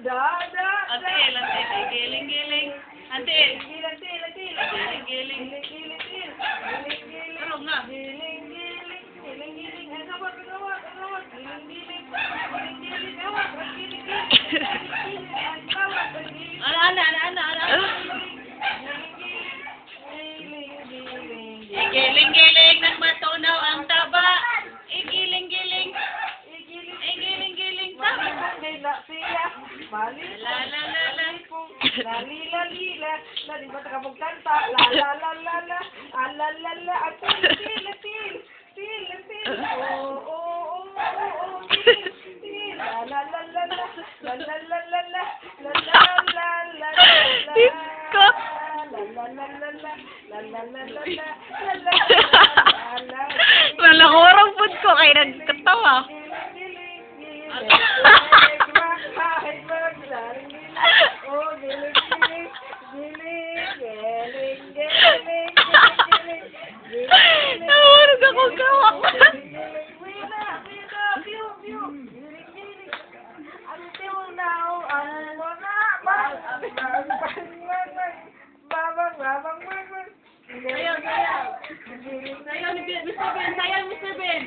Antil, antil. Giling, giling. Antil. Giling, giling. Tarong nga. Ano. Giling-giling, nagmatunaw ang taba. Giling-giling. Giling-giling, taba. Lila, di ba nakapagkanta? La, til. Malakurang food ko kaya nagkatawa. Nahurog ako gawa. Sayaw ni Mr. Ben. Sayaw, Mr. Ben.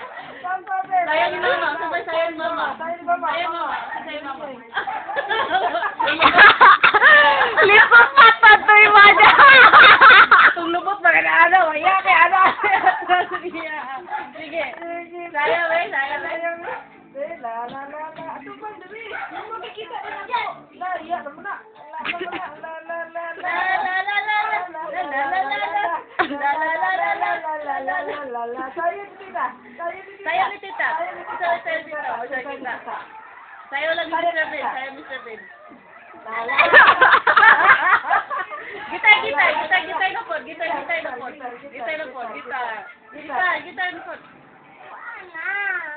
Sayaw ni Mama. Sabay sayaw ni Mama. Lipat patatoy mo dyan. Lubot ba ka na ano? Waya kay ano? Sige. Sayaw eh. La. Ato ba, dali? Makikita na ako. La, iya naman na. La. Sayo ni tita. Sayaw ni tita. Sayaw lang ni Mr. Ben. Sayaw Mr. Ben. Gitar na po.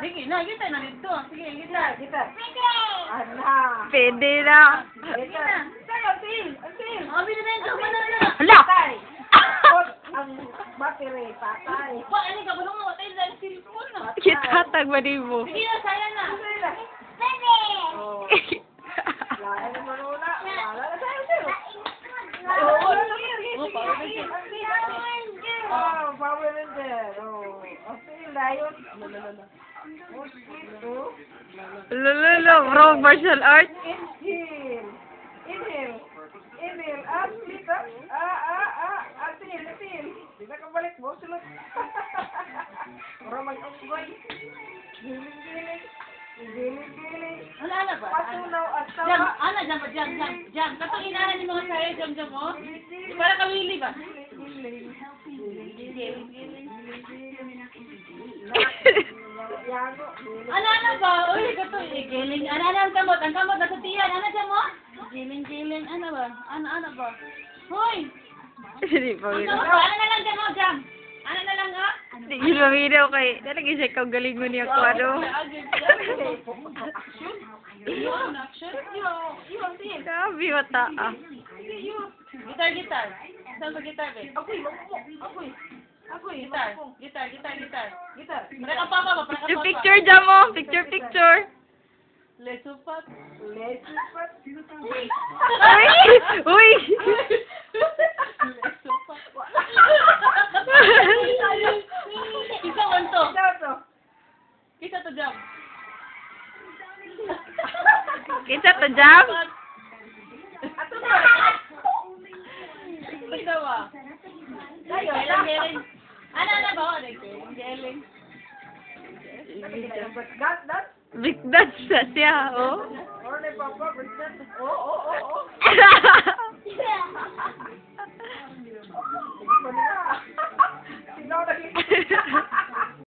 Sige na, gitar na dito. Sige, gitar. Ana. Pwede na. Sige na. Antil. Abi na yung kamay na. Hala! Ang battery, patay. Ba, ano ka? Bulong mo, tayo dahil cellphone na. Kitatag ba di mo? Sige na, sayang na. Oh. Lahat naman una. Wala na tayo. Power Ranger. Antil, layon. Lolo, bro, martial art. Inhale. Split up. Antil. Di na ka balik mo. Sulot. Para mag-unggoy. Giling. Ano ba? Patunaw at Jam, tawa. ano, jam. Kapag inahan yung mga sayo, jam mo. Para kawili ba? Ano ba? Uy, kato, giling. Ano ang kamot? Ang kamot, nasa tiyan. Ano jam mo? Giling. Ano ba? Ano ba? Hoy! Hindi pa Ano video. ba? Ano na lang jam mo, jam? Ano na lang ha? Hindi yun pa video kay. Talagi siya ikaw galing mo niya ko ano. Action. Sabi mata ah. Gitar. Saan ba gitar, be? Ako'y. Gitar. Para ka papa. Picture dyan mo. Picture. Lesupat. Uy! Lesupat. Isa man to. Kita to jam. Kinsa to jam? Ikaw ah. Geling. Ano ba? Geling. Big dance na siya, oh. Oh.